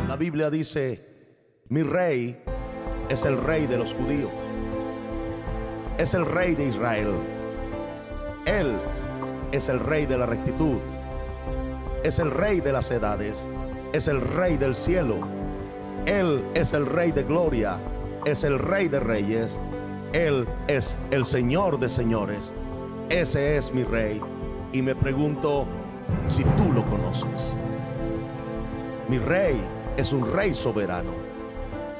La Biblia dice: mi rey es el rey de los judíos, es el rey de Israel. Él es el rey de la rectitud, es el rey de las edades, es el rey del cielo. Él es el rey de gloria, es el rey de reyes. Él es el Señor de señores. Ese es mi rey. Y me pregunto si tú lo conoces. Mi rey es un rey soberano.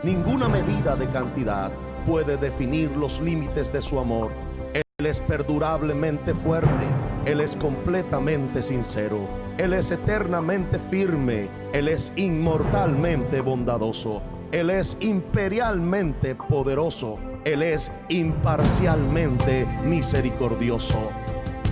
Ninguna medida de cantidad puede definir los límites de su amor. Él es perdurablemente fuerte. Él es completamente sincero. Él es eternamente firme. Él es inmortalmente bondadoso. Él es imperialmente poderoso. Él es imparcialmente misericordioso.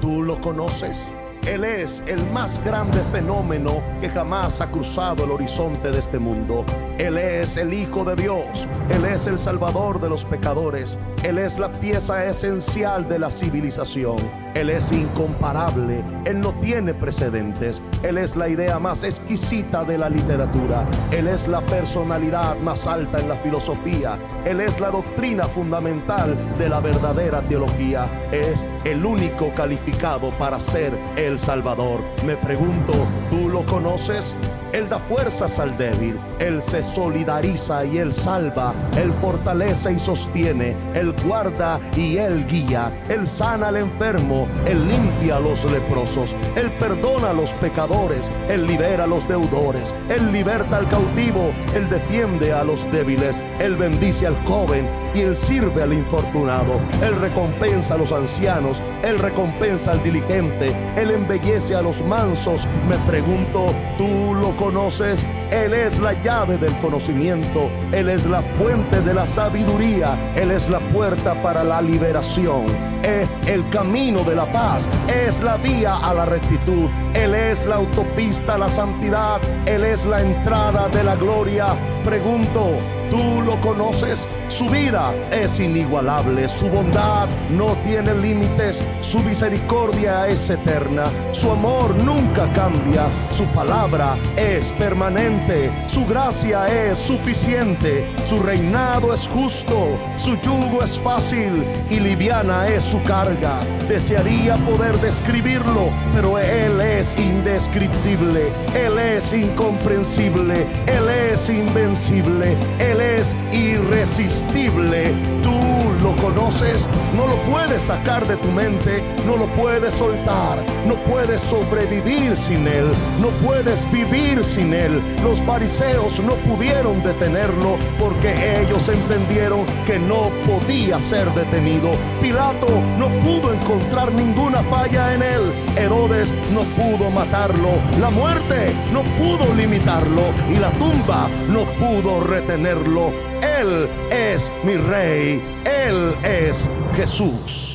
¿Tú lo conoces? Él es el más grande fenómeno que jamás ha cruzado el horizonte de este mundo. Él es el Hijo de Dios. Él es el Salvador de los pecadores. Él es la pieza esencial de la civilización. Él es incomparable. Él no tiene precedentes. Él es la idea más exquisita de la literatura. Él es la personalidad más alta en la filosofía. Él es la doctrina fundamental de la verdadera teología. Es el único calificado para ser el Salvador. Me pregunto, ¿tú lo conoces? Él da fuerzas al débil. Él se solidariza y Él salva. Él fortalece y sostiene. Él guarda y Él guía. Él sana al enfermo. Él limpia a los leprosos. Él perdona a los pecadores. Él libera a los deudores. Él liberta al cautivo. Él defiende a los débiles. Él bendice al joven y Él sirve al infortunado. Él recompensa a los ancianos. Él recompensa al diligente. Él embellece a los mansos. Me pregunto, ¿tú lo conoces? Él es la llave del conocimiento. Él es la fuente de la sabiduría. Él es la puerta para la liberación. Es el camino de la paz. Es la vía a la rectitud. Él es la autopista a la santidad. Él es la entrada de la gloria. Pregunto, ¿tú lo conoces? Su vida es inigualable. Su bondad no tiene límites. Su misericordia es eterna. Su amor nunca cambia. Su palabra es permanente. Su gracia es suficiente. Su reinado es justo. Su yugo es fácil y liviana es su carga. Desearía poder describirlo, pero Él es indescriptible. Él es incomprensible. Él es invencible. Él es irresistible. ¿Tú lo conoces? No lo puedes sacar de tu mente. No lo puedes soltar. No puedes sobrevivir sin Él. No puedes vivir sin Él. Los fariseos no pudieron detenerlo porque ellos entendieron que no podía ser detenido. Pilato no pudo encontrar ninguna falla en Él. Herodes no pudo matarlo. La muerte no pudo limitarlo. Y la tumba no pudo retenerlo. Él es mi Rey. Él es Jesús.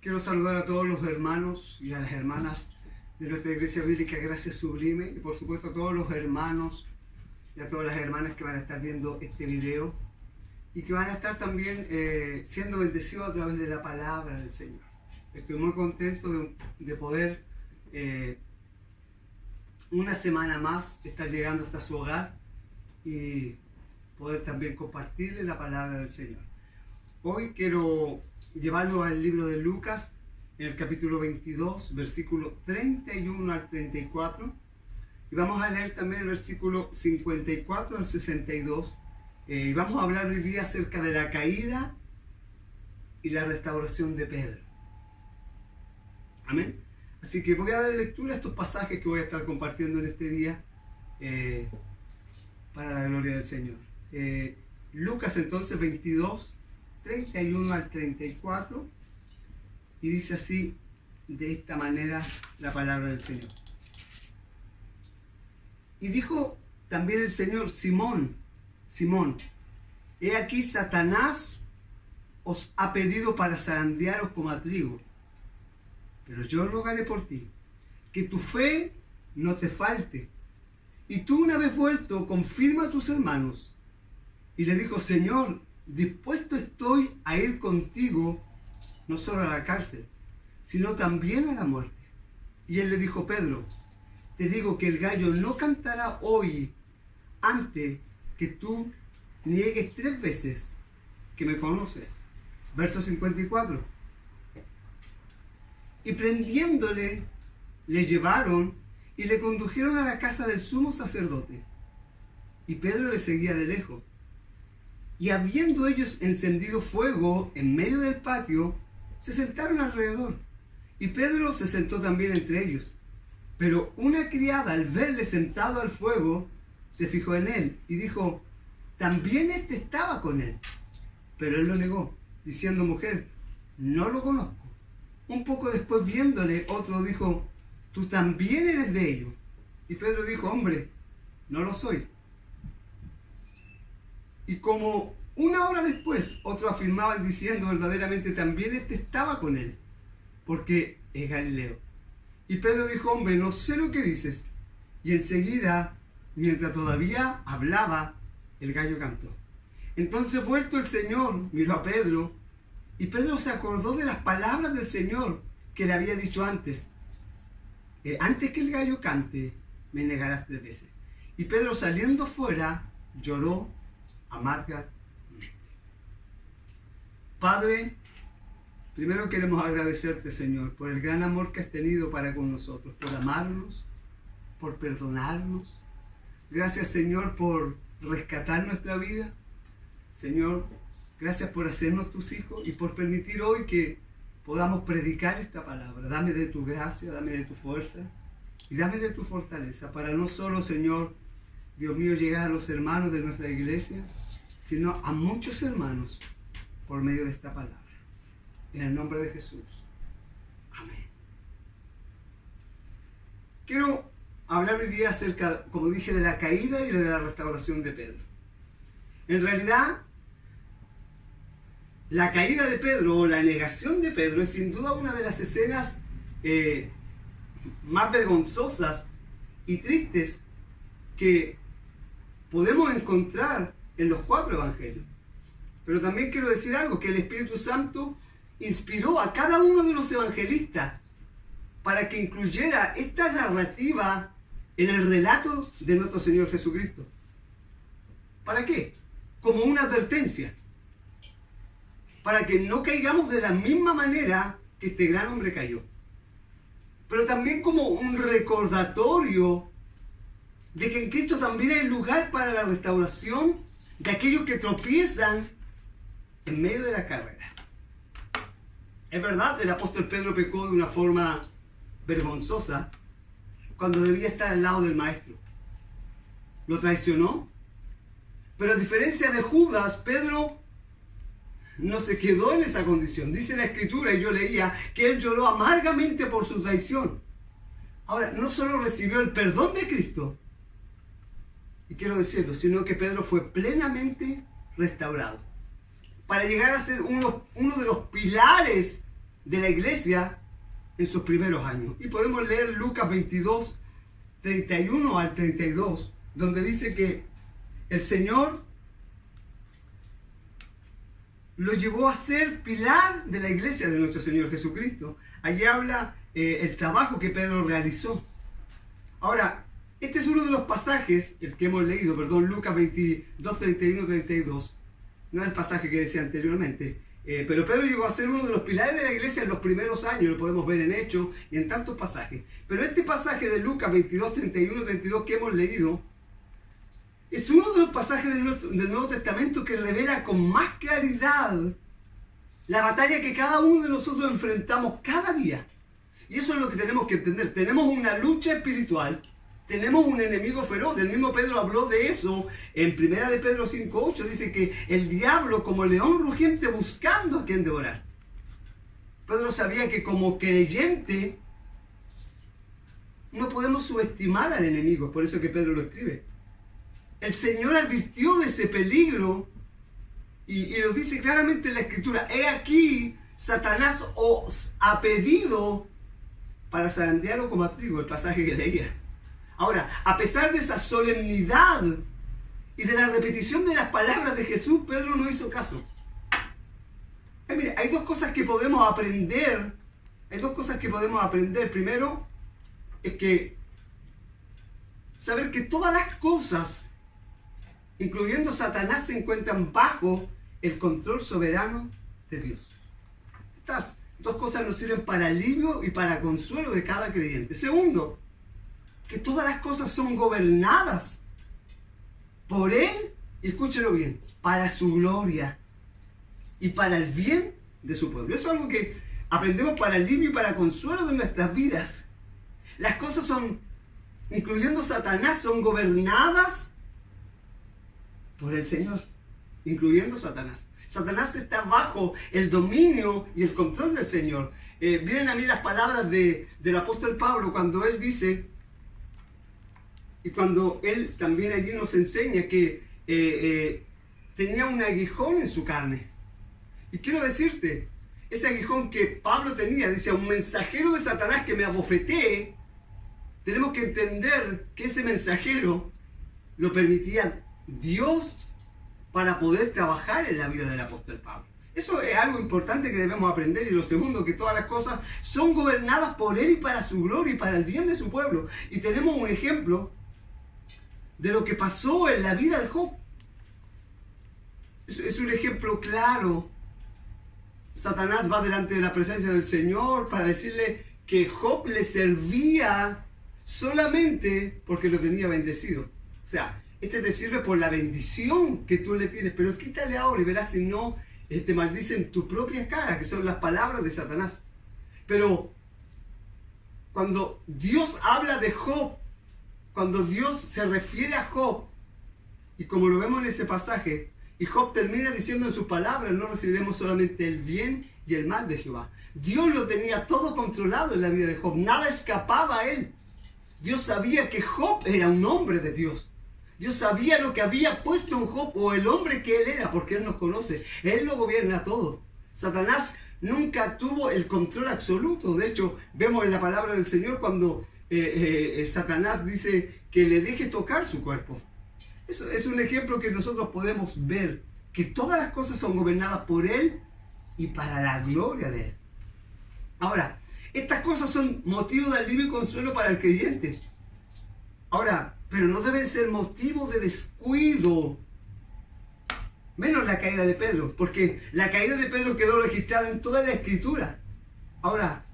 Quiero saludar a todos los hermanos y a las hermanas de nuestra Iglesia Bíblica Gracia Sublime y por supuesto a todos los hermanos y a todas las hermanas que van a estar viendo este video y que van a estar también siendo bendecidos a través de la palabra del Señor. Estoy muy contento de poder una semana más estar llegando hasta su hogar y poder también compartirle la palabra del Señor. Hoy quiero llevarlo al libro de Lucas, en el capítulo 22, versículo 31 al 34. Y vamos a leer también el versículo 54 al 62. Y vamos a hablar hoy día acerca de la caída y la restauración de Pedro. Amén. Así que voy a dar lectura a estos pasajes que voy a estar compartiendo en este día para la gloria del Señor. Lucas entonces 22, 31 al 34, y dice así, de esta manera, la palabra del Señor. Y dijo también el Señor: Simón, Simón, he aquí Satanás os ha pedido para zarandearos como a trigo, pero yo rogaré por ti, que tu fe no te falte, y tú, una vez vuelto, confirma a tus hermanos. Y le dijo: Señor, dispuesto estoy a ir contigo, no solo a la cárcel, sino también a la muerte. Y él le dijo: Pedro, te digo que el gallo no cantará hoy antes que tú niegues 3 veces que me conoces. Verso 54. Y prendiéndole, le llevaron y le condujeron a la casa del sumo sacerdote. Y Pedro le seguía de lejos. Y habiendo ellos encendido fuego en medio del patio, se sentaron alrededor. Y Pedro se sentó también entre ellos. Pero una criada, al verle sentado al fuego, se fijó en él y dijo: también éste estaba con él. Pero él lo negó, diciendo: mujer, no lo conozco. Un poco después, viéndole, otro dijo: tú también eres de ellos. Y Pedro dijo: hombre, no lo soy. Y como una hora después, otros afirmaban diciendo: verdaderamente también este estaba con él, porque es Galileo. Y Pedro dijo: hombre, no sé lo que dices. Y enseguida, mientras todavía hablaba, el gallo cantó. Entonces, vuelto el Señor, miró a Pedro, y Pedro se acordó de las palabras del Señor que le había dicho antes: antes que el gallo cante, me negarás 3 veces. Y Pedro, saliendo fuera, lloró amargamente. Padre, primero queremos agradecerte, Señor, por el gran amor que has tenido para con nosotros, por amarnos, por perdonarnos. Gracias, Señor, por rescatar nuestra vida. Señor, gracias por hacernos tus hijos y por permitir hoy que podamos predicar esta palabra. Dame de tu gracia, dame de tu fuerza y dame de tu fortaleza para no solo, Señor, Dios mío, llegar a los hermanos de nuestra iglesia, sino a muchos hermanos por medio de esta palabra. En el nombre de Jesús. Amén. Quiero hablar hoy día acerca, como dije, de la caída y de la restauración de Pedro. En realidad, la caída de Pedro o la negación de Pedro es sin duda una de las escenas más vergonzosas y tristes que podemos encontrar en los 4 evangelios. Pero también quiero decir algo, que el Espíritu Santo inspiró a cada uno de los evangelistas para que incluyera esta narrativa en el relato de nuestro Señor Jesucristo. ¿Para qué? Como una advertencia, para que no caigamos de la misma manera que este gran hombre cayó, pero también como un recordatorio de que en Cristo también hay lugar para la restauración de aquellos que tropiezan en medio de la carrera. Es verdad, el apóstol Pedro pecó de una forma vergonzosa cuando debía estar al lado del maestro. Lo traicionó, pero a diferencia de Judas, Pedro no se quedó en esa condición. Dice la Escritura, y yo leía, que él lloró amargamente por su traición. Ahora, no solo recibió el perdón de Cristo, y quiero decirlo, sino que Pedro fue plenamente restaurado, para llegar a ser uno de los pilares de la iglesia en sus primeros años. Y podemos leer Lucas 22, 31 al 32, donde dice que el Señor lo llevó a ser pilar de la iglesia de nuestro Señor Jesucristo. Allí habla el trabajo que Pedro realizó. Ahora, este es uno de los pasajes, el que hemos leído, Lucas 22, 31, 32. No es el pasaje que decía anteriormente. Pero Pedro llegó a ser uno de los pilares de la iglesia en los primeros años, lo podemos ver en Hechos y en tantos pasajes. Pero este pasaje de Lucas 22, 31, 32 que hemos leído, es uno de los pasajes del Nuevo Testamento que revela con más claridad la batalla que cada uno de nosotros enfrentamos cada día. Y eso es lo que tenemos que entender. Tenemos una lucha espiritual, tenemos un enemigo feroz. El mismo Pedro habló de eso en 1 de Pedro 5:8. Dice que el diablo como león rugiente buscando a quien devorar. Pedro sabía que como creyente no podemos subestimar al enemigo. Por eso que Pedro lo escribe. El Señor advirtió de ese peligro y lo dice claramente en la Escritura. He aquí, Satanás os ha pedido para zarandearlo como a trigo, el pasaje que leía. Ahora, a pesar de esa solemnidad y de la repetición de las palabras de Jesús, Pedro no hizo caso. Mire, hay dos cosas que podemos aprender. Primero, es que saber que todas las cosas, incluyendo Satanás, se encuentran bajo el control soberano de Dios. Estas dos cosas nos sirven para alivio y para consuelo de cada creyente. Segundo, que todas las cosas son gobernadas por Él, y escúchelo bien, para su gloria y para el bien de su pueblo. Eso es algo que aprendemos para alivio y para consuelo de nuestras vidas. Las cosas son, incluyendo Satanás, son gobernadas por el Señor, incluyendo Satanás. Satanás está bajo el dominio y el control del Señor. Vienen a mí las palabras del apóstol Pablo cuando él dice, y cuando él también allí nos enseña que tenía un aguijón en su carne. Y quiero decirte, ese aguijón que Pablo tenía, dice, un mensajero de Satanás que me abofetee. Tenemos que entender que ese mensajero lo permitía Dios para poder trabajar en la vida del apóstol Pablo. Eso es algo importante que debemos aprender. Y lo segundo, que todas las cosas son gobernadas por Él y para su gloria y para el bien de su pueblo. Y tenemos un ejemplo de lo que pasó en la vida de Job. Es un ejemplo claro. Satanás va delante de la presencia del Señor para decirle que Job le servía solamente porque lo tenía bendecido. O sea, este te sirve por la bendición que tú le tienes, pero quítale ahora y verás si no te maldicen tu propia cara, que son las palabras de Satanás. Pero cuando Dios habla de Job, cuando Dios se refiere a Job, y como lo vemos en ese pasaje, y Job termina diciendo en sus palabras, no recibiremos solamente el bien y el mal de Jehová. Dios lo tenía todo controlado en la vida de Job, nada escapaba a él. Dios sabía que Job era un hombre de Dios. Dios sabía lo que había puesto en Job, o el hombre que él era, porque Él nos conoce. Él lo gobierna todo. Satanás nunca tuvo el control absoluto. De hecho, vemos en la palabra del Señor cuando Satanás dice que le deje tocar su cuerpo. Eso es un ejemplo que nosotros podemos ver, que todas las cosas son gobernadas por Él y para la gloria de Él. Ahora, estas cosas son motivo de alivio y consuelo para el creyente. Ahora, pero no deben ser motivo de descuido. Menos la caída de Pedro, porque la caída de Pedro quedó registrada en toda la Escritura. Ahora,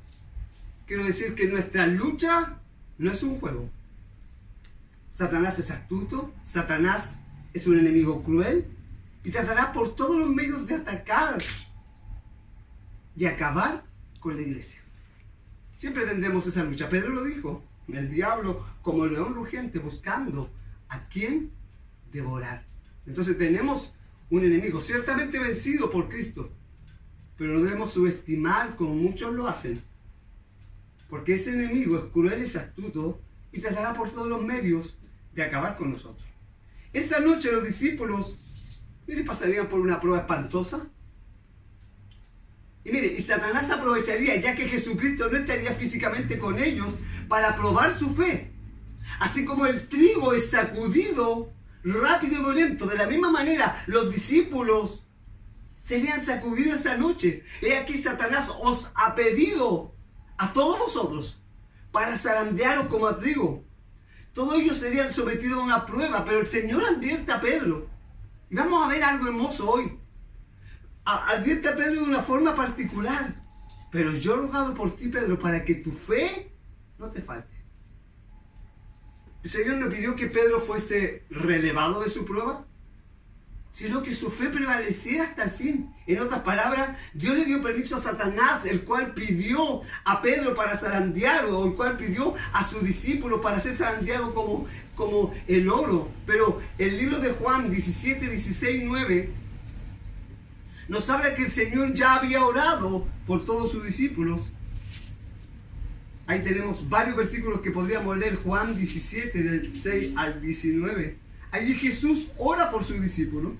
quiero decir que nuestra lucha no es un juego. Satanás es astuto, Satanás es un enemigo cruel y tratará por todos los medios de atacar y acabar con la iglesia. Siempre tendremos esa lucha. Pedro lo dijo, el diablo como el león rugiente buscando a quien devorar. Entonces tenemos un enemigo ciertamente vencido por Cristo, pero no debemos subestimar como muchos lo hacen, porque ese enemigo es cruel, es astuto y tratará por todos los medios de acabar con nosotros. Esa noche los discípulos, pasarían por una prueba espantosa. Y mire, y Satanás aprovecharía, ya que Jesucristo no estaría físicamente con ellos, para probar su fe. Así como el trigo es sacudido rápido y violento, de la misma manera los discípulos serían sacudidos esa noche. He aquí Satanás os ha pedido a todos vosotros para zarandearos como a trigo. Todos ellos serían sometidos a una prueba, pero el Señor advierte a Pedro. Y vamos a ver algo hermoso hoy. Advierte a Pedro de una forma particular. Pero yo he rogado por ti, Pedro, para que tu fe no te falte. El Señor no pidió que Pedro fuese relevado de su prueba, sino que su fe prevaleciera hasta el fin. En otras palabras, Dios le dio permiso a Satanás, el cual pidió a Pedro para zarandear, o el cual pidió a su discípulo para ser zarandeado como el oro. Pero el libro de Juan 17, 16, 9 nos habla que el Señor ya había orado por todos sus discípulos. Ahí tenemos varios versículos que podríamos leer. Juan 17, del 6 al 19. Allí Jesús ora por sus discípulos.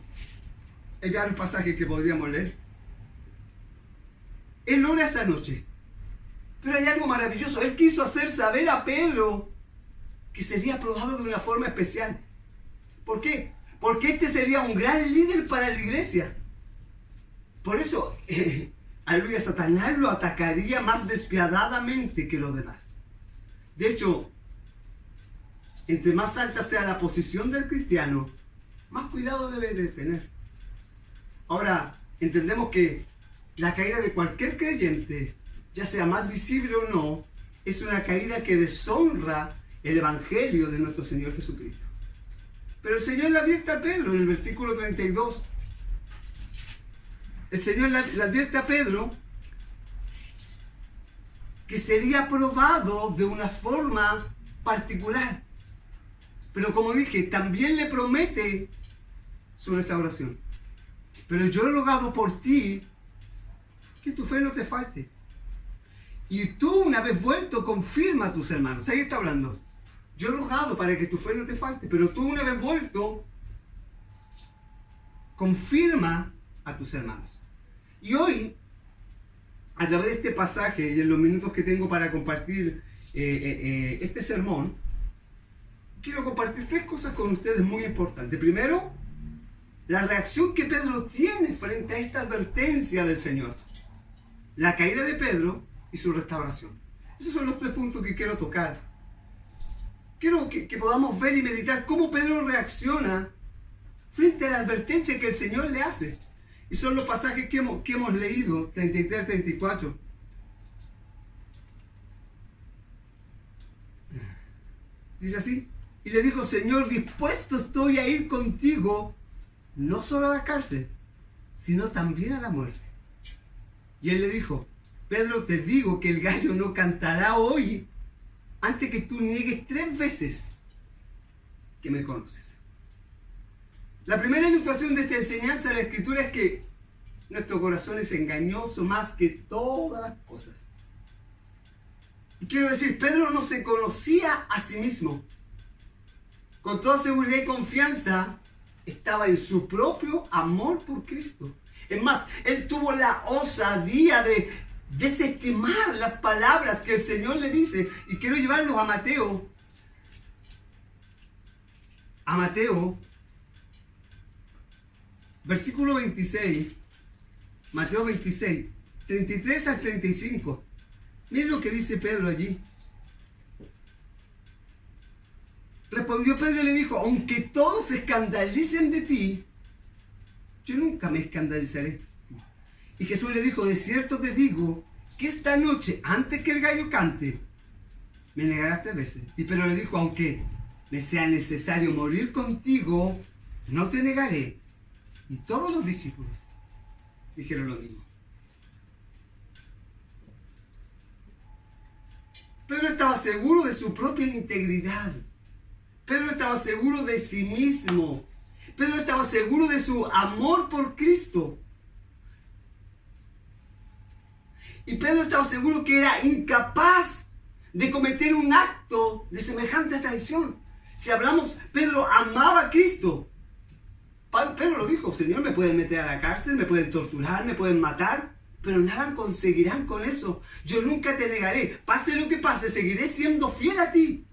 Hay varios pasajes que podríamos leer. Él ora esa noche. Pero hay algo maravilloso. Él quiso hacer saber a Pedro que sería probado de una forma especial. ¿Por qué? Porque este sería un gran líder para la iglesia. Por eso, aleluya, Satanás lo atacaría más despiadadamente que los demás. De hecho, entre más alta sea la posición del cristiano, más cuidado debe de tener. Ahora, entendemos que la caída de cualquier creyente, ya sea más visible o no, es una caída que deshonra el evangelio de nuestro Señor Jesucristo. Pero el Señor le advierte a Pedro en el versículo 32. El Señor le advierte a Pedro que sería probado de una forma particular. Pero como dije, también le promete su restauración. Pero yo he rogado por ti que tu fe no te falte. Y tú, una vez vuelto, confirma a tus hermanos. Ahí está hablando. Yo he rogado para que tu fe no te falte. Pero tú, una vez vuelto, confirma a tus hermanos. Y hoy, a través de este pasaje y en los minutos que tengo para compartir este sermón, quiero compartir tres cosas con ustedes muy importantes. Primero, la reacción que Pedro tiene frente a esta advertencia del Señor. La caída de Pedro y su restauración. Esos son los tres puntos que quiero tocar. Quiero que podamos ver y meditar cómo Pedro reacciona frente a la advertencia que el Señor le hace. Y son los pasajes que hemos leído, 33, 34. Dice así. Y le dijo, Señor, dispuesto estoy a ir contigo, no solo a la cárcel, sino también a la muerte. Y él le dijo, Pedro, te digo que el gallo no cantará hoy antes que tú niegues 3 veces que me conoces. La primera ilustración de esta enseñanza de la Escritura es que nuestro corazón es engañoso más que todas las cosas. Y quiero decir, Pedro no se conocía a sí mismo. Con toda seguridad y confianza estaba en su propio amor por Cristo. Es más, él tuvo la osadía de desestimar las palabras que el Señor le dice. Y quiero llevarlos a Mateo. Versículo 26, Mateo 26, 33 al 35. Miren lo que dice Pedro allí. Respondió Pedro y le dijo, aunque todos se escandalicen de ti, yo nunca me escandalizaré. Y Jesús le dijo, de cierto te digo, que esta noche, antes que el gallo cante, me negarás 3 veces. Y Pedro le dijo, aunque me sea necesario morir contigo, no te negaré. Y todos los discípulos dijeron lo mismo. Pedro estaba seguro de su propia integridad. Pedro estaba seguro de sí mismo. Pedro estaba seguro de su amor por Cristo. Y Pedro estaba seguro que era incapaz de cometer un acto de semejante traición. Si hablamos, Pedro amaba a Cristo. Pedro lo dijo, Señor, me pueden meter a la cárcel, me pueden torturar, me pueden matar, pero nada conseguirán con eso. Yo nunca te negaré. Pase lo que pase, seguiré siendo fiel a ti.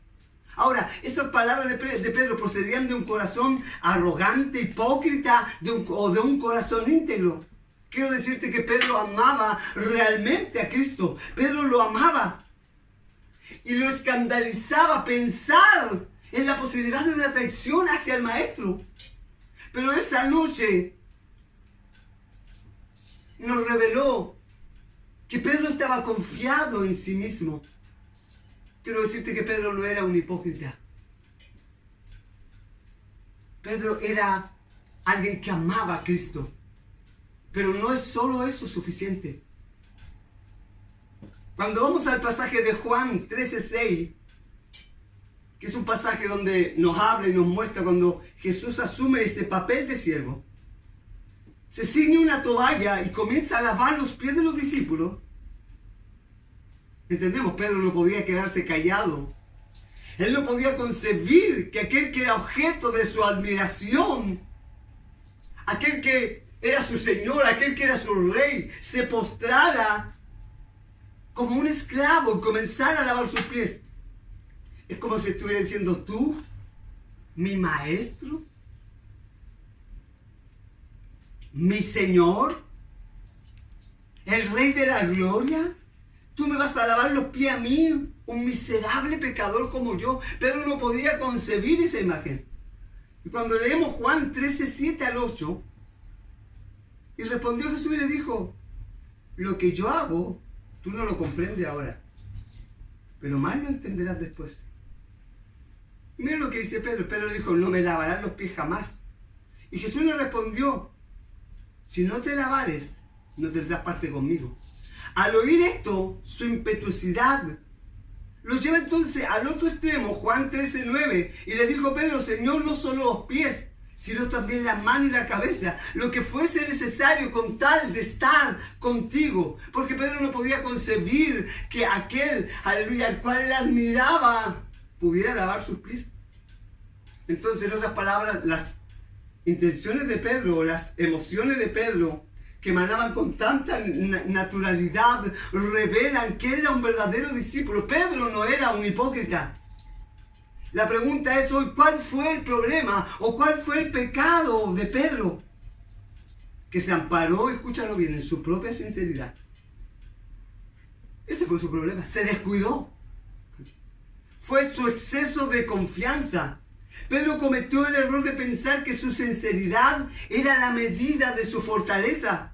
Ahora, estas palabras de Pedro procedían de un corazón arrogante, hipócrita, o de un corazón íntegro. Quiero decirte que Pedro amaba realmente a Cristo. Pedro lo amaba. Y lo escandalizaba pensar en la posibilidad de una traición hacia el Maestro. Pero esa noche nos reveló que Pedro estaba confiado en sí mismo. Quiero decirte que Pedro no era un hipócrita. Pedro era alguien que amaba a Cristo. Pero no es solo eso suficiente. Cuando vamos al pasaje de Juan 13:6, que es un pasaje donde nos habla y nos muestra cuando Jesús asume ese papel de siervo, se ciñe una toalla y comienza a lavar los pies de los discípulos. Entendemos, Pedro no podía quedarse callado. Él no podía concebir que aquel que era objeto de su admiración, aquel que era su Señor, aquel que era su Rey, se postrara como un esclavo y comenzara a lavar sus pies. Es como si estuviera diciendo: tú, mi Maestro, mi Señor, el Rey de la Gloria, tú me vas a lavar los pies a mí, un miserable pecador como yo. Pedro no podía concebir esa imagen. Y cuando leemos Juan 13:7 al 8, y respondió Jesús y le dijo: lo que yo hago, tú no lo comprendes ahora, pero más lo entenderás después. Y miren lo que dice Pedro. Pedro le dijo: no me lavarás los pies jamás. Y Jesús le respondió: si no te lavares, no tendrás parte conmigo. Al oír esto, su impetuosidad lo lleva entonces al otro extremo, Juan 13:9, y le dijo Pedro: Señor, no solo los pies, sino también la mano y la cabeza, lo que fuese necesario con tal de estar contigo. Porque Pedro no podía concebir que aquel, aleluya, al cual él admiraba, pudiera lavar sus pies. Entonces, en otras palabras, las intenciones de Pedro, las emociones de Pedro, que emanaban con tanta naturalidad, revelan que él era un verdadero discípulo. Pedro no era un hipócrita. La pregunta es hoy: ¿cuál fue el problema o cuál fue el pecado de Pedro? Que se amparó, escúchalo bien, en su propia sinceridad. Ese fue su problema. Se descuidó. Fue su exceso de confianza. Pedro cometió el error de pensar que su sinceridad era la medida de su fortaleza.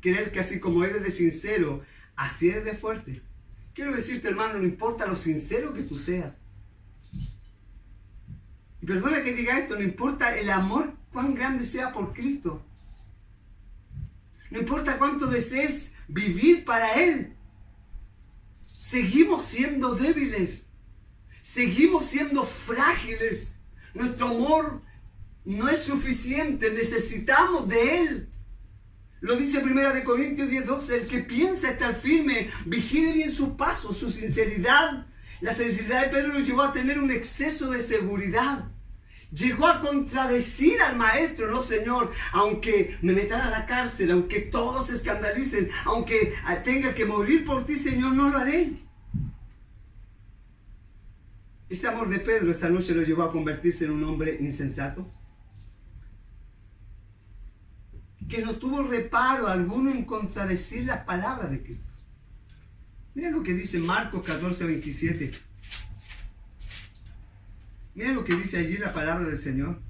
Creer que así como eres de sincero, así eres de fuerte. Quiero decirte, hermano, no importa lo sincero que tú seas. Y perdona que diga esto, no importa el amor cuán grande sea por Cristo. No importa cuánto desees vivir para Él. Seguimos siendo débiles. Seguimos siendo frágiles. Nuestro amor no es suficiente. Necesitamos de Él. Lo dice 1 Corintios 10:12. El que piensa estar firme, vigile bien su paso, su sinceridad. La sinceridad de Pedro lo llevó a tener un exceso de seguridad. Llegó a contradecir al Maestro: no, Señor, aunque me metan a la cárcel, aunque todos se escandalicen, aunque tenga que morir por ti, Señor, no lo haré. Ese amor de Pedro esa noche lo llevó a convertirse en un hombre insensato, que no tuvo reparo alguno en contradecir las palabras de Cristo. Mira lo que dice Marcos 14:27. Mira lo que dice allí la palabra del Señor.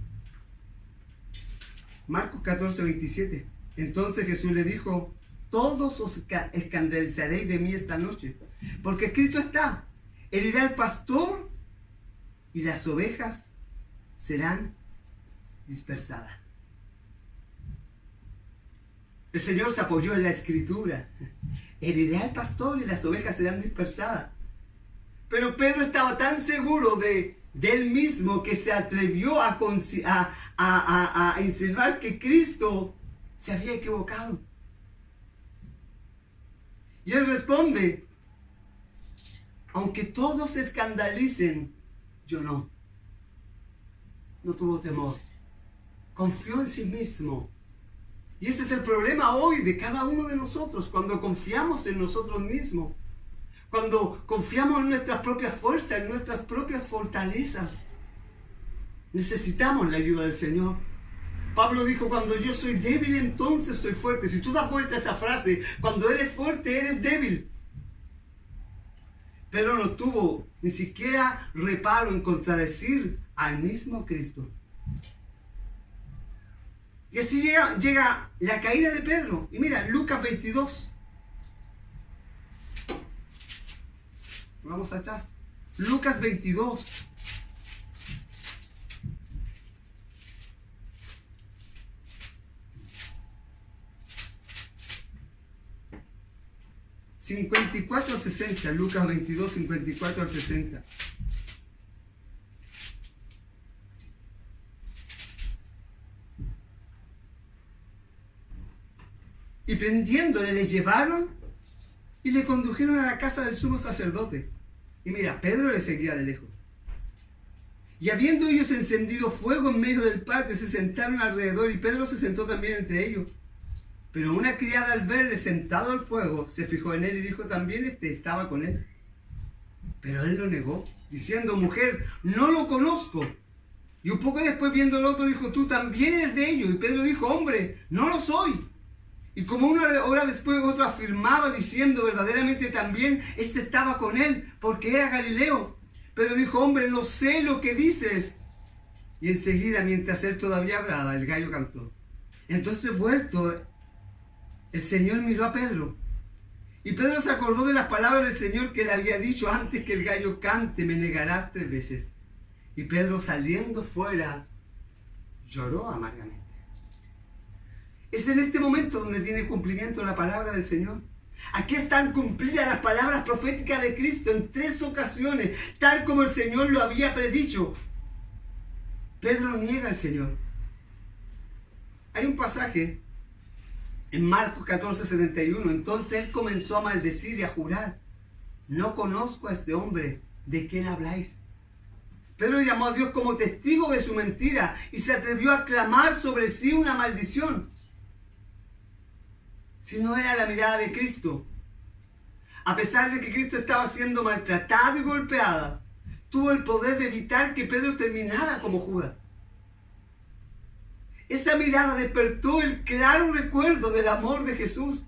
Marcos 14:27. Entonces Jesús le dijo: todos os escandalizaréis de mí esta noche, porque escrito está: herirá al pastor y las ovejas serán dispersadas. El Señor se apoyó en la Escritura. Heriré al pastor y las ovejas serán dispersadas. Pero Pedro estaba tan seguro de él mismo que se atrevió a insinuar que Cristo se había equivocado. Y él responde: aunque todos se escandalicen, yo no. No tuvo temor. Confió en sí mismo. Y ese es el problema hoy de cada uno de nosotros, cuando confiamos en nosotros mismos, cuando confiamos en nuestras propias fuerzas, en nuestras propias fortalezas. Necesitamos la ayuda del Señor. Pablo dijo, cuando yo soy débil, entonces soy fuerte. Si tú das vuelta a esa frase, cuando eres fuerte, eres débil. Pedro no tuvo ni siquiera reparo en contradecir al mismo Cristo. Y así llega la caída de Pedro. Y mira, Lucas 22. Vamos atrás. Lucas 22. ...54 al 60... Lucas 22, 54 al 60... Y prendiéndole, le llevaron y le condujeron a la casa del sumo sacerdote. Y mira, Pedro le seguía de lejos. Y habiendo ellos encendido fuego en medio del patio, se sentaron alrededor y Pedro se sentó también entre ellos. Pero una criada, al verle sentado al fuego, se fijó en él y dijo, también estaba con él. Pero él lo negó, diciendo, mujer, no lo conozco. Y un poco después, viendo al otro, dijo, tú también eres de ellos. Y Pedro dijo, hombre, no lo soy. Y como una hora después otro afirmaba, diciendo, verdaderamente también estaba con él, porque era Galileo. Pedro dijo, hombre, no sé lo que dices. Y enseguida, mientras él todavía hablaba, el gallo cantó. Entonces, vuelto, el Señor miró a Pedro. Y Pedro se acordó de las palabras del Señor que le había dicho, antes que el gallo cante, me negarás 3 veces. Y Pedro, saliendo fuera, lloró amargamente. Es en este momento donde tiene cumplimiento la palabra del Señor. Aquí están cumplidas las palabras proféticas de Cristo en 3 ocasiones, tal como el Señor lo había predicho. Pedro niega al Señor. Hay un pasaje en Marcos 14, 71. Entonces él comenzó a maldecir y a jurar, no conozco a este hombre, ¿de quién habláis? Pedro llamó a Dios como testigo de su mentira y se atrevió a clamar sobre sí una maldición. Si no era la mirada de Cristo, a pesar de que Cristo estaba siendo maltratado y golpeado, tuvo el poder de evitar que Pedro terminara como Judas. Esa mirada despertó el claro recuerdo del amor de Jesús.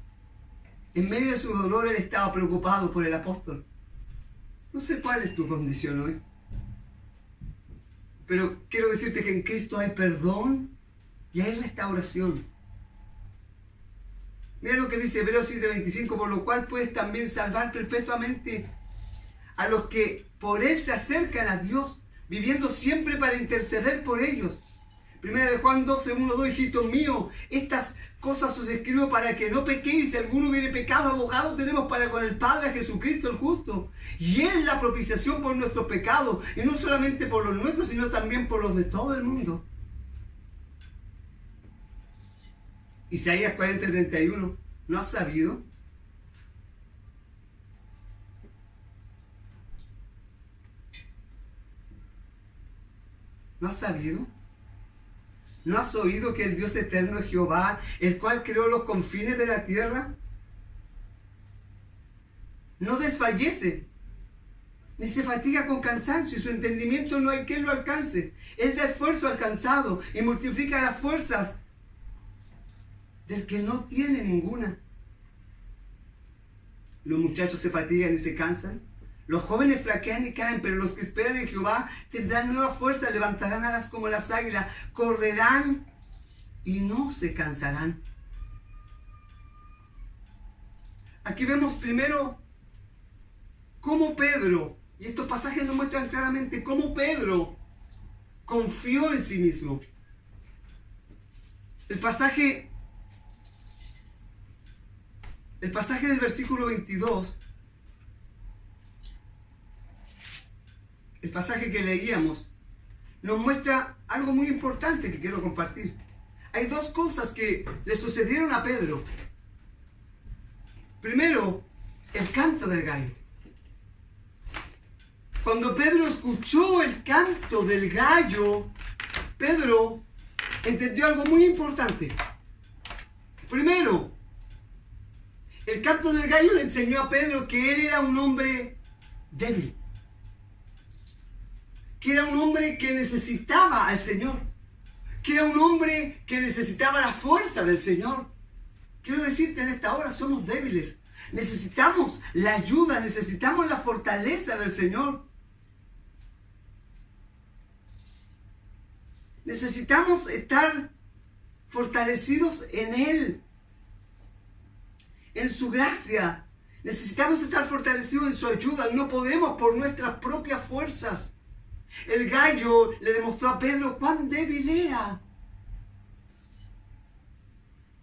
En medio de su dolor, él estaba preocupado por el apóstol. No sé cuál es tu condición hoy, pero quiero decirte que en Cristo hay perdón y hay restauración. Mira lo que dice Hebreos 7:25, por lo cual puedes también salvar perpetuamente a los que por él se acercan a Dios, viviendo siempre para interceder por ellos. Primera de Juan 12, 1, 2, hijitos míos, estas cosas os escribo para que no pequéis. Si alguno hubiere pecado, abogado tenemos para con el Padre a Jesucristo el justo. Y Él la propiciación por nuestros pecados, y no solamente por los nuestros, sino también por los de todo el mundo. Isaías 40, 31, ¿no has sabido? ¿No has sabido? ¿No has oído que el Dios eterno es Jehová, el cual creó los confines de la tierra? No desfallece, ni se fatiga con cansancio, y su entendimiento no hay quien lo alcance. Él da esfuerzo al cansado y multiplica las fuerzas del que no tiene ninguna. Los muchachos se fatigan y se cansan. Los jóvenes flaquean y caen, pero los que esperan en Jehová tendrán nueva fuerza, levantarán alas como las águilas, correrán y no se cansarán. Aquí vemos primero cómo Pedro, y estos pasajes nos muestran claramente cómo Pedro confió en sí mismo. El pasaje del versículo 22, el pasaje que leíamos, nos muestra algo muy importante que quiero compartir. Hay 2 cosas que le sucedieron a Pedro. Primero, el canto del gallo. Cuando Pedro escuchó el canto del gallo, Pedro entendió algo muy importante. Primero, el canto del gallo le enseñó a Pedro que él era un hombre débil, que era un hombre que necesitaba al Señor, que era un hombre que necesitaba la fuerza del Señor. Quiero decirte en esta hora, somos débiles, necesitamos la ayuda, necesitamos la fortaleza del Señor. Necesitamos estar fortalecidos en Él, en su gracia. Necesitamos estar fortalecidos en su ayuda. No podemos por nuestras propias fuerzas. El gallo le demostró a Pedro cuán débil era.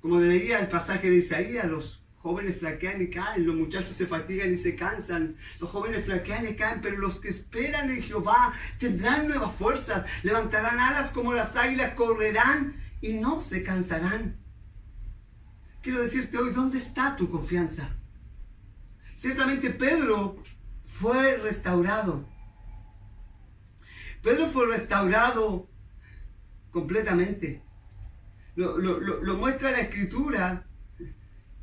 Como leía el pasaje de Isaías, los jóvenes flaquean y caen, los muchachos se fatigan y se cansan, los jóvenes flaquean y caen, pero los que esperan en Jehová tendrán nuevas fuerzas, levantarán alas como las águilas, correrán y no se cansarán. Quiero decirte hoy, ¿dónde está tu confianza? Ciertamente Pedro fue restaurado. Pedro fue restaurado completamente. Lo muestra la Escritura.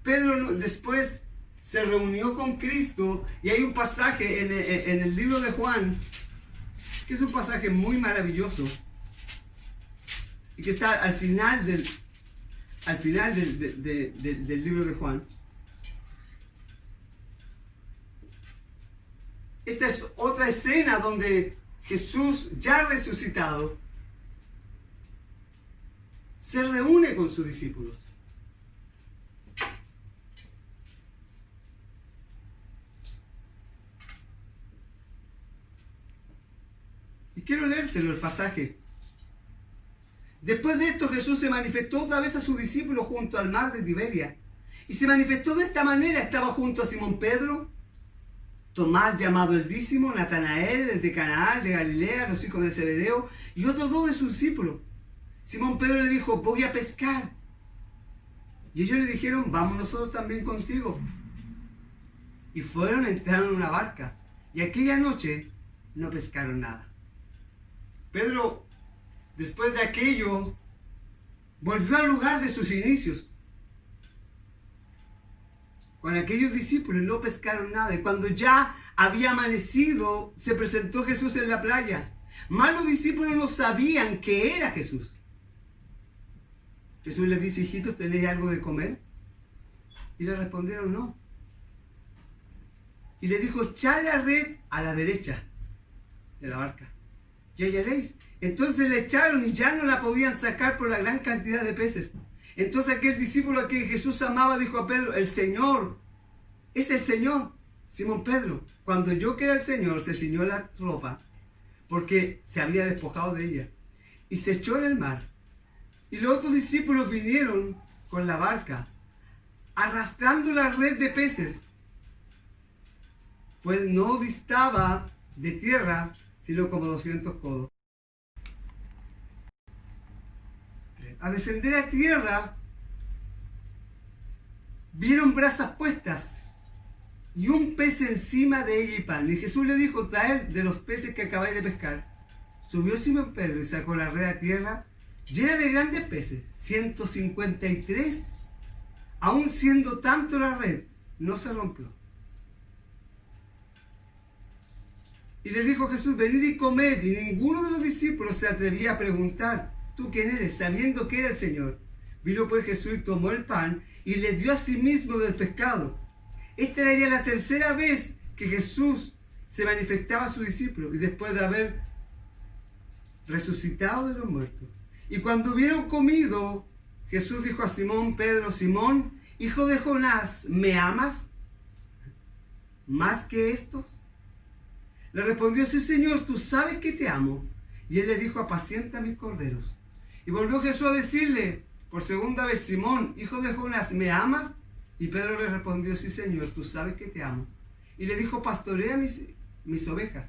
Pedro después se reunió con Cristo y hay un pasaje en el libro de Juan, que es un pasaje muy maravilloso y que está al final del libro de Juan. Esta es otra escena donde Jesús, ya resucitado, se reúne con sus discípulos. Y quiero leértelo el pasaje. Después de esto, Jesús se manifestó otra vez a sus discípulos junto al mar de Tiberia. Y se manifestó de esta manera. Estaba junto a Simón Pedro, Tomás llamado el Dísimo, Natanael, el de Canaán, de Galilea, los hijos de Zebedeo, y otros dos de sus discípulos. Simón Pedro le dijo, voy a pescar. Y ellos le dijeron, vamos nosotros también contigo. Y fueron, entraron en una barca. Y aquella noche no pescaron nada. Pedro, después de aquello, volvió al lugar de sus inicios. Con aquellos discípulos no pescaron nada. Y cuando ya había amanecido, se presentó Jesús en la playa. Mas los discípulos no sabían que era Jesús. Jesús les dice, hijitos, ¿tenéis algo de comer? Y le respondieron, no. Y le dijo, echad la red a la derecha de la barca y hallaréis. Entonces le echaron y ya no la podían sacar por la gran cantidad de peces. Entonces aquel discípulo a quien Jesús amaba dijo a Pedro, el Señor, es el Señor. Simón Pedro, cuando oyó que era el Señor, se ciñó la ropa porque se había despojado de ella y se echó en el mar. Y los otros discípulos vinieron con la barca, arrastrando la red de peces, pues no distaba de tierra, sino como 200 codos. Al descender a tierra, vieron brasas puestas y un pez encima de ella y pan. Y Jesús le dijo, traed de los peces que acabáis de pescar. Subió Simón Pedro y sacó la red a tierra, llena de grandes peces, 153, aun siendo tanto la red, no se rompió. Y les dijo Jesús, venid y comed, y ninguno de los discípulos se atrevía a preguntar, ¿tú quién eres?, sabiendo que era el Señor. Vino pues Jesús y tomó el pan, y le dio a sí mismo del pescado. Esta era ya la tercera vez que Jesús se manifestaba a sus discípulos, y después de haber resucitado de los muertos. Y cuando hubieron comido, Jesús dijo a Simón Pedro, Simón, hijo de Jonás, ¿me amas más que estos? Le respondió, sí, Señor, tú sabes que te amo. Y él le dijo, apacienta mis corderos. Y volvió Jesús a decirle por segunda vez, Simón, hijo de Jonás, ¿me amas? Y Pedro le respondió, sí, Señor, tú sabes que te amo. Y le dijo, pastorea mis ovejas.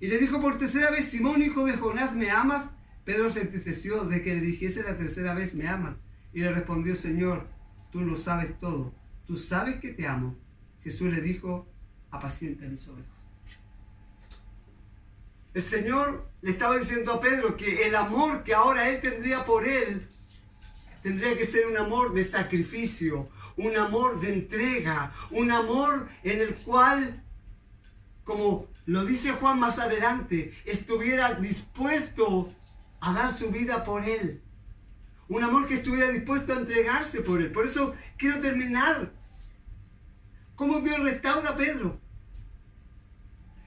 Y le dijo por tercera vez, Simón, hijo de Jonás, ¿me amas? Pedro se entristeció de que le dijese la tercera vez, ¿me amas? Y le respondió, Señor, tú lo sabes todo. Tú sabes que te amo. Jesús le dijo, apacienta mis ovejas. El Señor le estaba diciendo a Pedro que el amor que ahora él tendría por él Tendría que ser un amor de sacrificio, un amor de entrega, un amor en el cual, como lo dice Juan más adelante, estuviera dispuesto a dar su vida por él. Un amor que estuviera dispuesto a entregarse por él. Por eso quiero terminar. ¿Cómo Dios restaura a Pedro?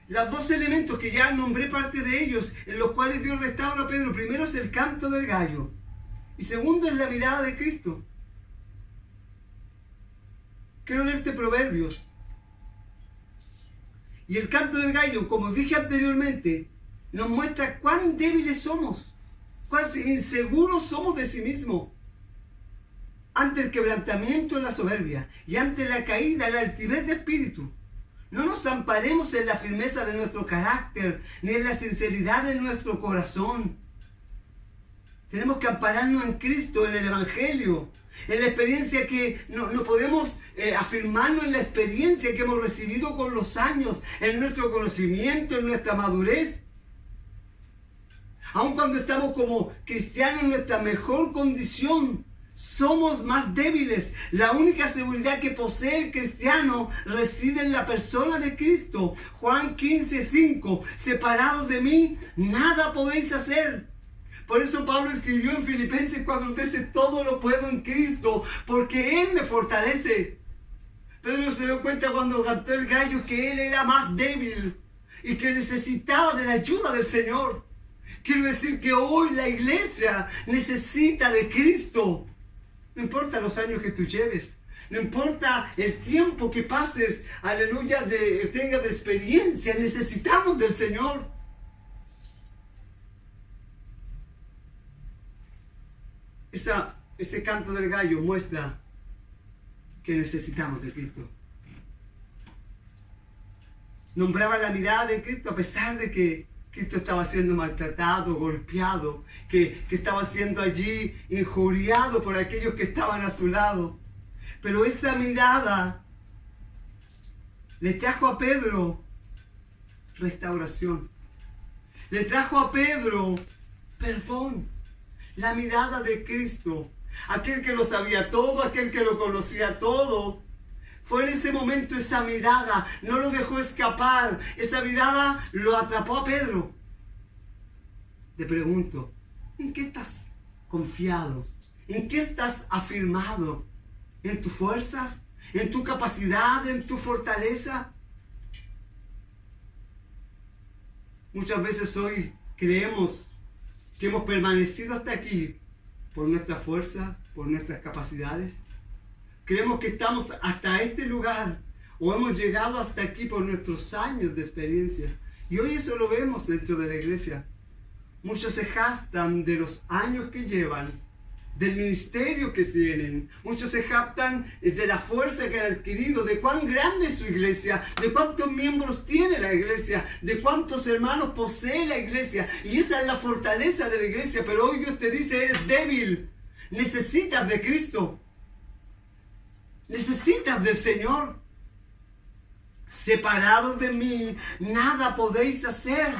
Los dos elementos que ya nombré parte de ellos, en los cuales Dios restaura a Pedro. Primero es el canto del gallo. Y segundo es la mirada de Cristo. Quiero leerte Proverbios. Y el canto del gallo, como dije anteriormente, nos muestra cuán débiles somos, cuán inseguros somos de sí mismos. Ante el quebrantamiento en la soberbia y ante la caída, la altivez de espíritu. No nos amparemos en la firmeza de nuestro carácter, ni en la sinceridad de nuestro corazón. Tenemos que ampararnos en Cristo, en el Evangelio, en la experiencia que no podemos afirmarnos en la experiencia que hemos recibido con los años, en nuestro conocimiento, en nuestra madurez. Aun cuando estamos como cristianos en nuestra mejor condición, somos más débiles. La única seguridad que posee el cristiano reside en la persona de Cristo. Juan 15:5, separados de mí, nada podéis hacer. Por eso Pablo escribió en Filipenses 4:13, todo lo puedo en Cristo, porque Él me fortalece. Pedro se dio cuenta cuando cantó el gallo que él era más débil y que necesitaba de la ayuda del Señor. Quiero decir que hoy la iglesia necesita de Cristo. No importa los años que tú lleves, no importa el tiempo que pases, aleluya, tengas de experiencia, necesitamos del Señor. Ese canto del gallo muestra que necesitamos de Cristo. Nombraba la mirada de Cristo a pesar de que Cristo estaba siendo maltratado, golpeado, que estaba siendo allí injuriado por aquellos que estaban a su lado. Pero esa mirada le trajo a Pedro restauración. Le trajo a Pedro perdón. La mirada de Cristo, aquel que lo sabía todo, aquel que lo conocía todo. Fue en ese momento esa mirada, no lo dejó escapar. Esa mirada lo atrapó a Pedro. Te pregunto, ¿en qué estás confiado? ¿En qué estás afirmado? ¿En tus fuerzas? ¿En tu capacidad? ¿En tu fortaleza? Muchas veces hoy creemos que hemos permanecido hasta aquí por nuestra fuerza, por nuestras capacidades. Creemos que estamos hasta este lugar o hemos llegado hasta aquí por nuestros años de experiencia. Y hoy eso lo vemos dentro de la iglesia. Muchos se jactan de los años que llevan, del ministerio que tienen. Muchos se jactan de la fuerza que han adquirido, de cuán grande es su iglesia, de cuántos miembros tiene la iglesia, de cuántos hermanos posee la iglesia. Y esa es la fortaleza de la iglesia. Pero hoy Dios te dice, eres débil, necesitas de Cristo, necesitas del Señor. Separados de mí, nada podéis hacer.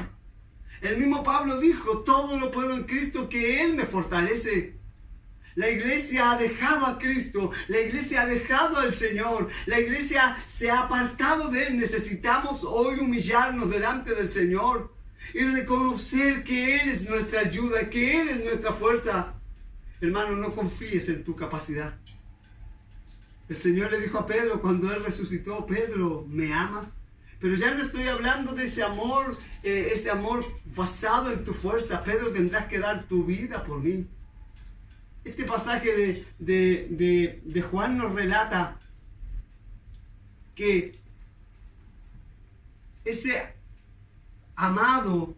El mismo Pablo dijo, todo lo puedo en Cristo que Él me fortalece. La iglesia ha dejado a Cristo, la iglesia ha dejado al Señor, la iglesia se ha apartado de Él. Necesitamos hoy humillarnos delante del Señor y reconocer que Él es nuestra ayuda, que Él es nuestra fuerza. Hermano, no confíes en tu capacidad. El Señor le dijo a Pedro cuando Él resucitó, Pedro, ¿me amas? Pero ya no estoy hablando de ese amor basado en tu fuerza. Pedro, tendrás que dar tu vida por mí. Este pasaje de Juan nos relata que ese amado,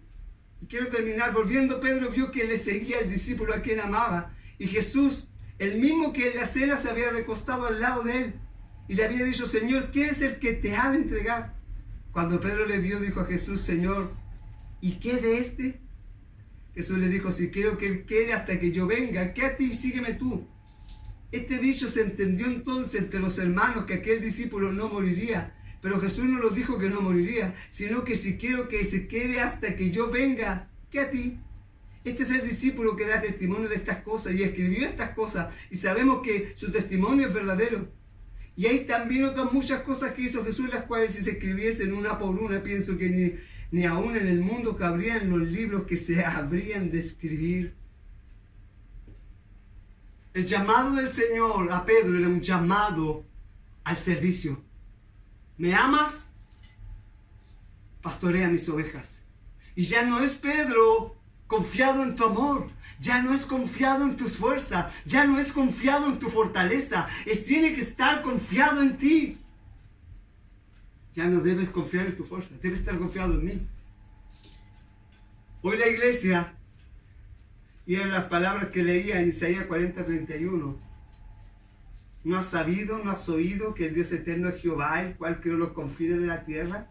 y quiero terminar, volviendo Pedro vio que le seguía el discípulo a quien amaba, y Jesús, el mismo que en la cena se había recostado al lado de él, y le había dicho, Señor, ¿quién es el que te ha de entregar? Cuando Pedro le vio, dijo a Jesús, Señor, ¿y qué de este? Jesús le dijo, si quiero que él quede hasta que yo venga, quédate y sígueme tú. Este dicho se entendió entonces entre los hermanos que aquel discípulo no moriría. Pero Jesús no lo dijo que no moriría, sino que si quiero que se quede hasta que yo venga, quédate. Este es el discípulo que da testimonio de estas cosas y escribió estas cosas y sabemos que su testimonio es verdadero. Y hay también otras muchas cosas que hizo Jesús, las cuales si se escribiesen una por una, pienso que ni aún en el mundo cabrían los libros que se habrían de escribir. El llamado del Señor a Pedro era un llamado al servicio. ¿Me amas? Pastorea mis ovejas. Y ya no es Pedro confiado en tu amor, ya no es confiado en tus fuerzas, ya no es confiado en tu fortaleza, tiene que estar confiado en ti. Ya no debes confiar en tu fuerza, debes estar confiado en mí. Hoy la iglesia, y en las palabras que leía en Isaías 40:31, ¿no has sabido, no has oído que el Dios eterno es Jehová, el cual creó los confines de la tierra?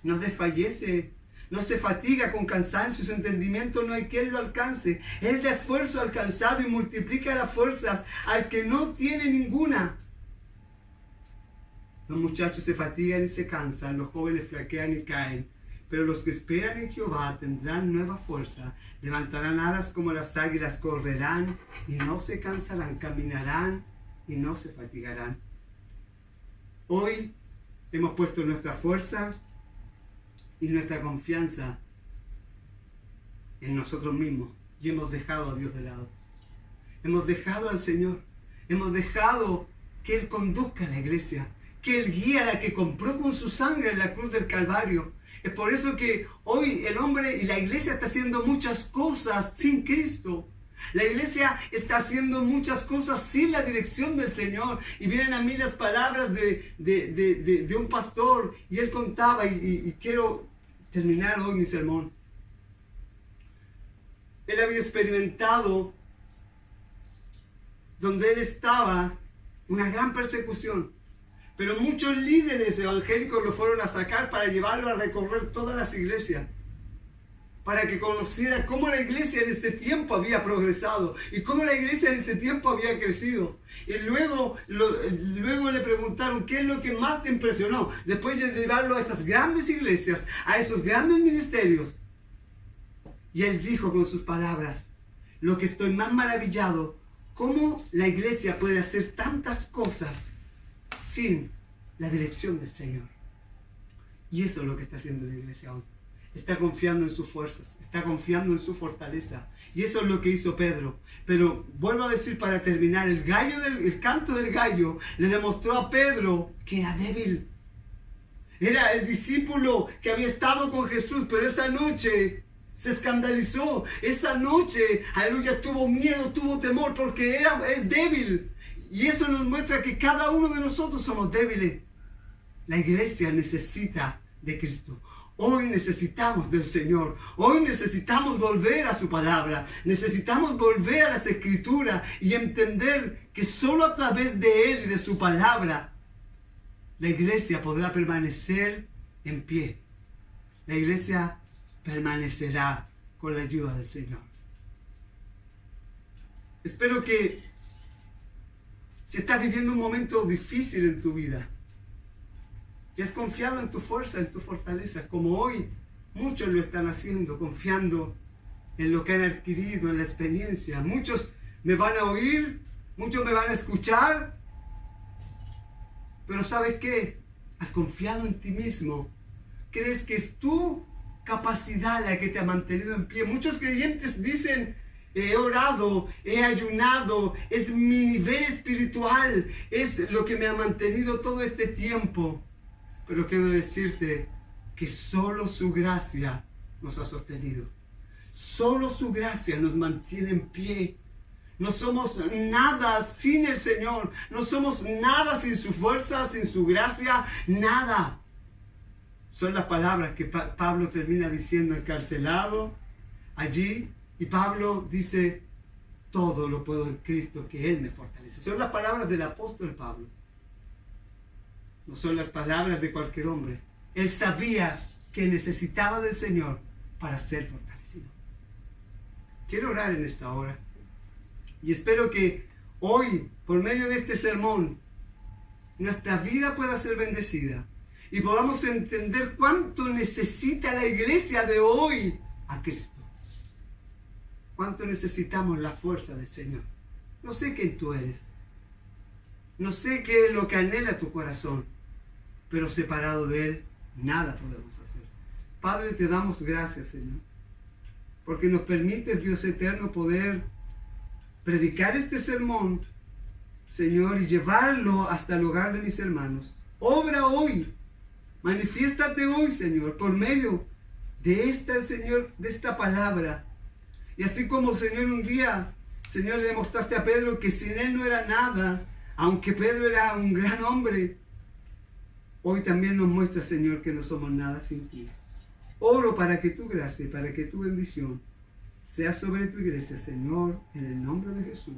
No desfallece, no se fatiga con cansancio, su entendimiento no hay quien lo alcance. Él da esfuerzo al cansado y multiplica las fuerzas al que no tiene ninguna. Los muchachos se fatigan y se cansan, los jóvenes flaquean y caen. Pero los que esperan en Jehová tendrán nueva fuerza, levantarán alas como las águilas, correrán y no se cansarán, caminarán y no se fatigarán. Hoy hemos puesto nuestra fuerza y nuestra confianza en nosotros mismos y hemos dejado a Dios de lado. Hemos dejado al Señor, hemos dejado que Él conduzca a la iglesia, que Él guíe a la que compró con su sangre en la cruz del Calvario. Es por eso que hoy el hombre y la iglesia está haciendo muchas cosas sin Cristo. La iglesia está haciendo muchas cosas sin la dirección del Señor. Y vienen a mí las palabras de un pastor y él contaba, y quiero terminar hoy mi sermón. Él había experimentado, donde él estaba, una gran persecución. Pero muchos líderes evangélicos lo fueron a sacar para llevarlo a recorrer todas las iglesias, para que conociera cómo la iglesia en este tiempo había progresado y cómo la iglesia en este tiempo había crecido. Y luego le preguntaron, ¿qué es lo que más te impresionó? Después de llevarlo a esas grandes iglesias, a esos grandes ministerios. Y él dijo con sus palabras, lo que estoy más maravillado, cómo la iglesia puede hacer tantas cosas sin la dirección del Señor. Y eso es lo que está haciendo la iglesia hoy. Está confiando en sus fuerzas, está confiando en su fortaleza. Y eso es lo que hizo Pedro. Pero vuelvo a decir para terminar, el canto del gallo le demostró a Pedro que era débil. Era el discípulo que había estado con Jesús, pero esa noche se escandalizó. Esa noche, aleluya, tuvo miedo, tuvo temor, porque es débil. Y eso nos muestra que cada uno de nosotros somos débiles. La iglesia necesita de Cristo. Hoy necesitamos del Señor. Hoy necesitamos volver a su palabra. Necesitamos volver a las Escrituras y entender que solo a través de Él y de su palabra la iglesia podrá permanecer en pie. La iglesia permanecerá con la ayuda del Señor. Espero que si estás viviendo un momento difícil en tu vida, si has confiado en tu fuerza, en tu fortaleza, como hoy muchos lo están haciendo, confiando en lo que han adquirido, en la experiencia. Muchos me van a oír, muchos me van a escuchar, pero ¿sabes qué? Has confiado en ti mismo. ¿Crees que es tu capacidad la que te ha mantenido en pie? Muchos creyentes dicen, he orado, he ayunado, es mi nivel espiritual, es lo que me ha mantenido todo este tiempo. Pero quiero decirte que solo su gracia nos ha sostenido. Solo su gracia nos mantiene en pie. No somos nada sin el Señor. No somos nada sin su fuerza, sin su gracia, nada. Son las palabras que Pablo termina diciendo, encarcelado allí. Y Pablo dice, todo lo puedo en Cristo, que Él me fortalece. Son las palabras del apóstol Pablo. No son las palabras de cualquier hombre. Él sabía que necesitaba del Señor para ser fortalecido. Quiero orar en esta hora. Y espero que hoy, por medio de este sermón, nuestra vida pueda ser bendecida. Y podamos entender cuánto necesita la iglesia de hoy a Cristo. cuánto necesitamos la fuerza del Señor. No sé quién tú eres. No sé qué es lo que anhela tu corazón, pero separado de Él, nada podemos hacer. Padre, te damos gracias, Señor, porque nos permites, Dios eterno, poder predicar este sermón, Señor, y llevarlo hasta el hogar de mis hermanos. Obra hoy, manifiéstate hoy, Señor, por medio de esta, Señor, de esta palabra. Y así como, Señor, un día, Señor, le demostraste a Pedro que sin Él no era nada, aunque Pedro era un gran hombre, hoy también nos muestra, Señor, que no somos nada sin ti. Oro para que tu gracia y para que tu bendición sea sobre tu iglesia, Señor, en el nombre de Jesús.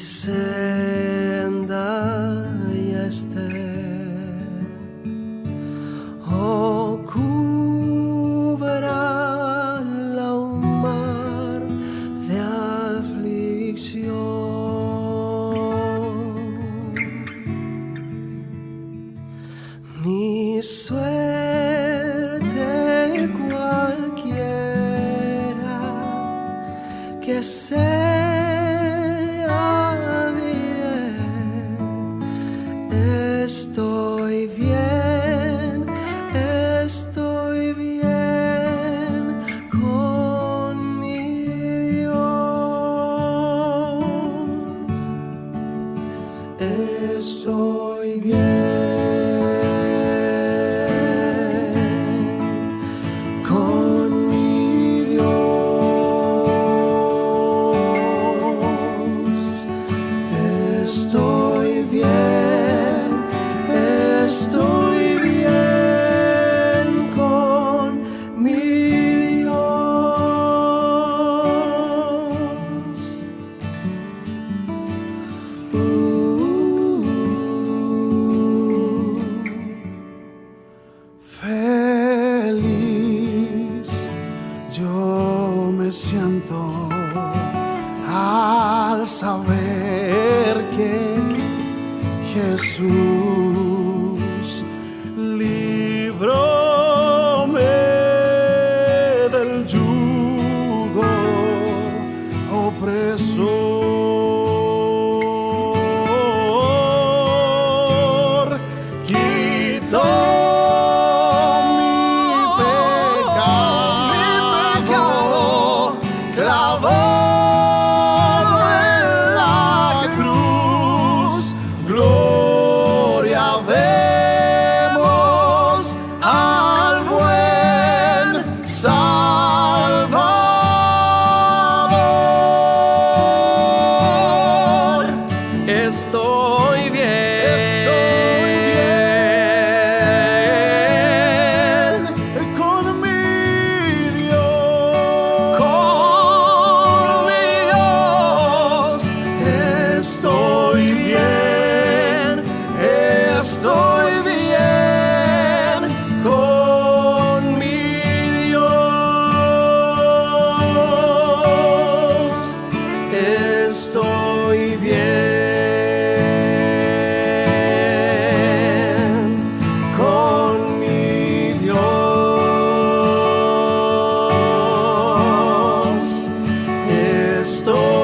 senda ya esté cubra la un mar de aflicción. Mi suerte cualquiera que sea, diré, estoy bien con mi Dios. Estoy bien con mi Dios. Estoy bien con mi Dios. Feliz yo me siento al saber que Jesús libróme del yugo opresor, quitó mi pecado, clavó en la cruz. Gloria demos al buen Salvador. Estoy bien con mi Dios. Estoy bien con mi Dios. Estoy bien con mi Dios. Estoy